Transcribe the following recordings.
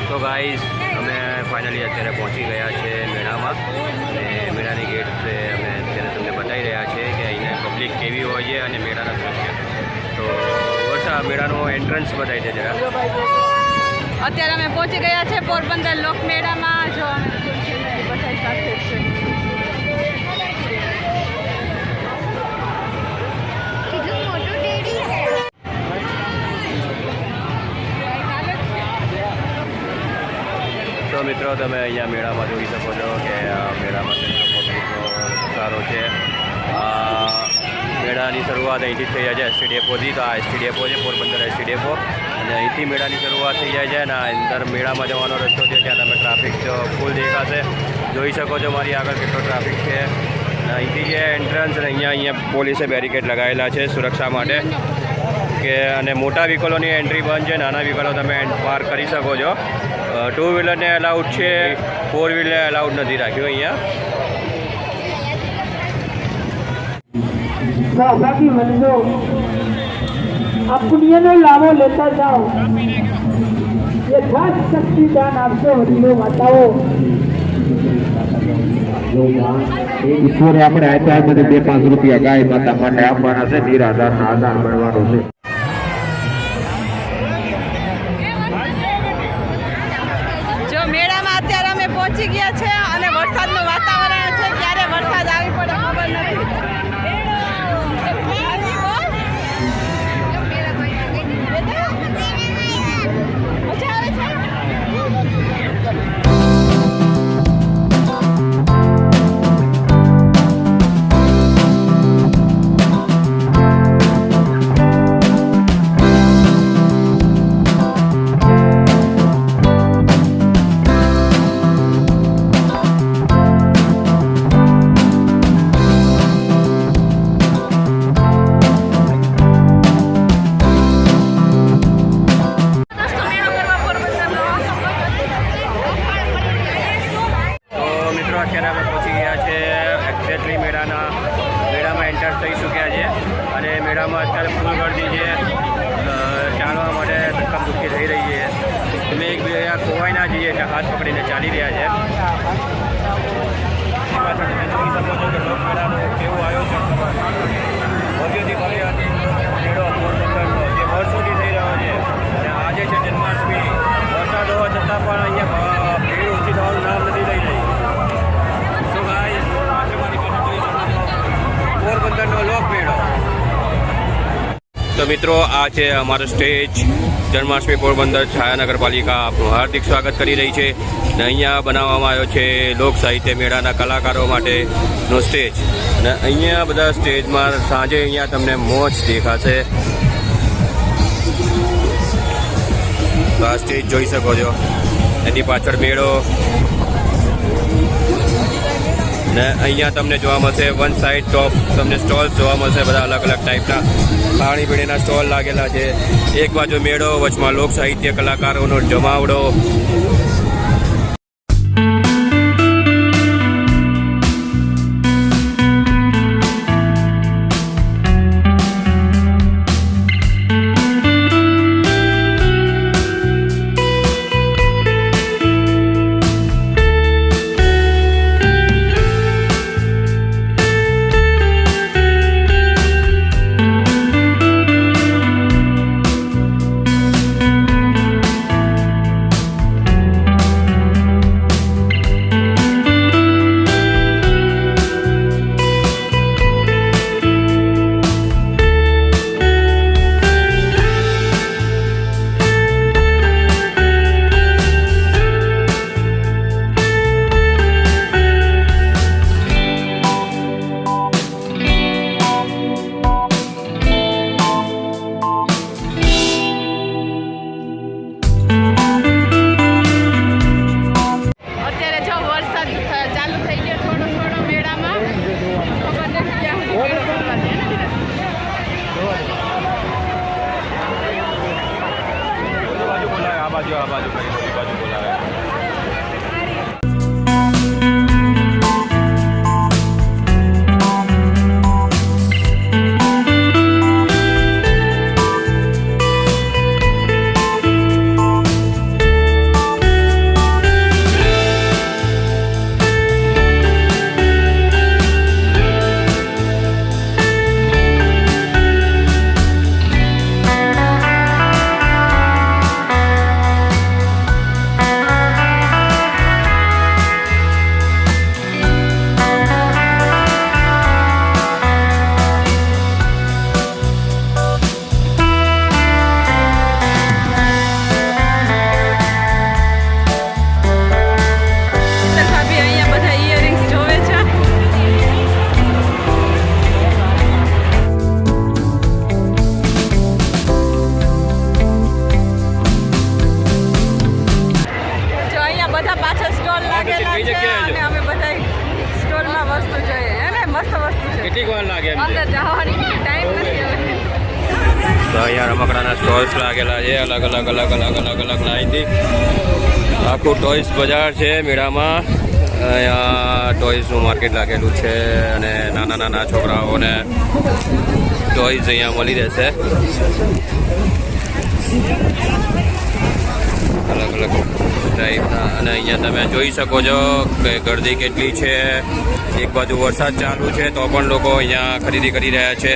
તો ગાઈસ અમે ફાઇનલી અત્યારે પહોંચી ગયા છે મેળામાં અને મેળાની ગેટ અમે અત્યારે તમને બતાવી રહ્યા છે કે અહીંયા પબ્લિક કેવી હોય છે અને મેળાના દ્રશ્ય. તો વર્ષા મેળાનો એન્ટ્રન્સ બતાવી દે જરા. અત્યારે અમે પહોંચી ગયા છે પોરબંદર લોકમેળામાં. જો અમે બધાય સાથે જ છે. તો મિત્રો તમે અહીંયા મેળામાં જોઈ શકો છો કે મેળામાં પબ્લિકનો સારો છે. મેળાની શરૂઆત અહીંથી થઈ જાય છે એસટી ડેપોથી. તો આ એસટી ડેપો છે પોરબંદર એસટી ડેપો અને અહીંથી મેળાની શરૂઆત થઈ જાય છે અને અંદર મેળામાં જવાનો રસ્તો છે ત્યાં તમે ટ્રાફિક ફૂલ દેખાશે. જોઈ શકો છો મારી આગળ કેટલો ટ્રાફિક છે. અહીંથી જે એન્ટ્રન્સ અને અહીંયા પોલીસે બેરિકેડ લગાવેલા છે સુરક્ષા માટે કે અને મોટા વ્હીકલોની એન્ટ્રી બંધ છે. નાના વ્હીકલો તમે પાર્ક કરી શકો છો. ટુ વ્હીલરને અલાઉડ છે, ફોર વ્હીલરને અલાઉડ નથી રાખ્યું અહીંયા. बाकी बंदो आप पुण्यનો લાભો લેતા જાઓ. યથાશક્તિ દાન આપજો હરિનો માતાઓ. ઈશ્વરે આપણે આપ્યા મને 2-5 રૂપિયા ગાય માતા માટે આપવાના છે. નિરાધારના આધાર બનવાનો છે. જો મેળામાં અત્યારે અમે પહોંચી ગયા છે અને વરસાદનું વાતાવરણ છે. ક્યારે વરસાદ આવી પડે ખબર નથી. અત્યારે અમે પહોંચી ગયા છે એક્ઝેક્ટલી મેળામાં એન્ટર થઈ ચૂક્યા છે અને મેળામાં અત્યારે ફૂલ ગર્દી છે. ચાલવા માટે ધક્કામુક્કી થઈ રહી છે. અમે એક બીજા ખોવાઈ ના જઈએ એટલે હાથ પકડીને ચાલી રહ્યા છે. પાછળ તમે જોઈ શકો છો કે લોકમેળાનું કેવું આયોજન ભવ્યથી ભવ્ય મેળો પોરબંદરનો જે વર્ષોથી થઈ રહ્યો છે અને આજે છે જન્માષ્ટમી. વરસાદ હોવા છતાં પણ અહીંયા ભીડ ઓછી થવાનું નામ નથી લઈ રહી. પોરબંદરનો લોકમેળો. તો મિત્રો આ છે અમારો સ્ટેજ. જન્માષ્ટમી પોરબંદર છાયા નગરપાલિકા આપનું હાર્દિક સ્વાગત કરી રહી છે અને અહીંયા બનાવવામાં આવ્યો છે લોક સાહિત્ય મેળાના કલાકારો માટેનો સ્ટેજ. અને અહીંયા બધા સ્ટેજમાં સાંજે અહીંયા તમને મોજ દેખાશે. તો આ સ્ટેજ જોઈ શકો છો. એની પાછળ મેળો ને અહીંયા તમને જોવા મળશે વન સાઇડ ટોપ તમને સ્ટોલ્સ જોવા મળશે. બધા અલગ અલગ ટાઈપના ખાણીપીણીના સ્ટોલ લાગેલા છે. એક બાજુ મેળો, વચમાં લોક સાહિત્ય કલાકારોનો જમાવડો. બાજુ કરી બાજુ બોલાવે. તો અહીંયા રમકડાના સ્ટોલ્સ લાગેલા છે અલગ અલગ લાઈનથી. આખું ટોયસ બજાર છે મેળામાં. અહીંયા ટોયસનું માર્કેટ લાગેલું છે અને નાના છોકરાઓને ટોયસ અહીંયા મળી રહેશે. અલગ ટાઈપના. અને અહીંયા તમે જોઈ શકો છો કે ગરદી કેટલી છે. એક બાજુ વરસાદ ચાલુ છે તો પણ લોકો અહીંયા ખરીદી કરી રહ્યા છે.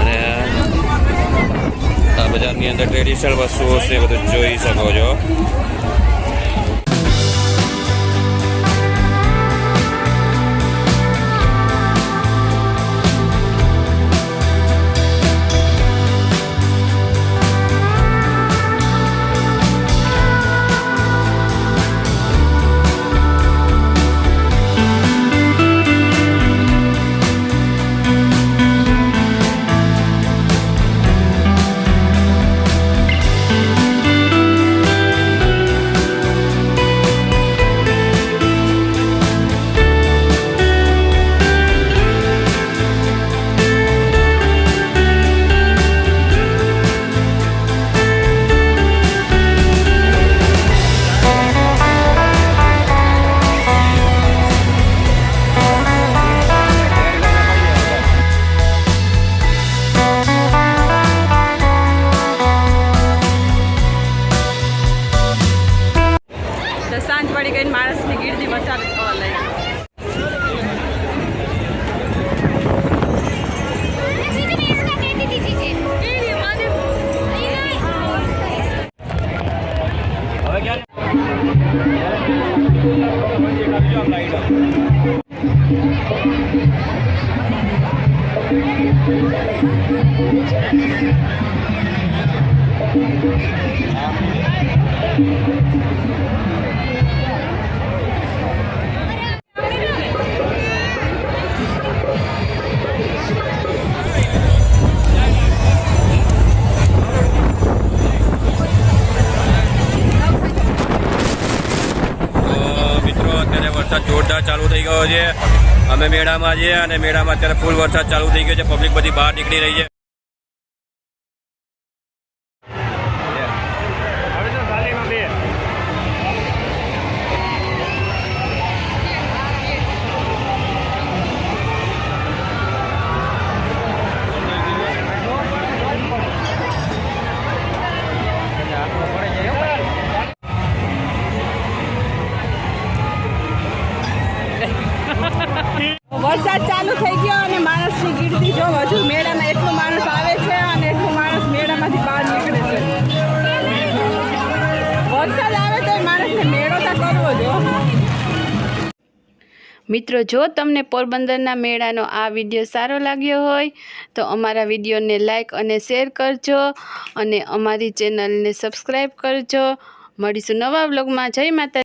અને આ બજારની અંદર ટ્રેડિશનલ વસ્તુઓ છે બધું જોઈ શકો છો. સાંજ પડી ગઈ, માણસની ગીર્દી મચાવી થવા લાગી. જોરદાર ચાલુ થઈ ગયો છે. અમે મેળામાં છીએ અને મેળામાં અત્યારે ફૂલ વરસાદ ચાલુ થઈ ગયો છે. પબ્લિક બધી બહાર નીકળી રહી છે. વરસાદ ચાલુ થઈ ગયો અને માણસની ગીર્દી જો હજુ મેળામાં એટલું માણસ આવે છે અને એટલું માણસ મેળામાંથી બહાર નીકળે છે. વરસાદ આવે તો માણસને મેળો તો કરવો જો. મિત્રો, જો તમને પોરબંદરના મેળાનો આ વિડીયો સારો લાગ્યો હોય તો અમારા વિડીયોને લાઈક અને શેર કરજો અને અમારી ચેનલને સબસ્ક્રાઈબ કરજો. મળીશું નવા વ્લોગમાં. જય માતા.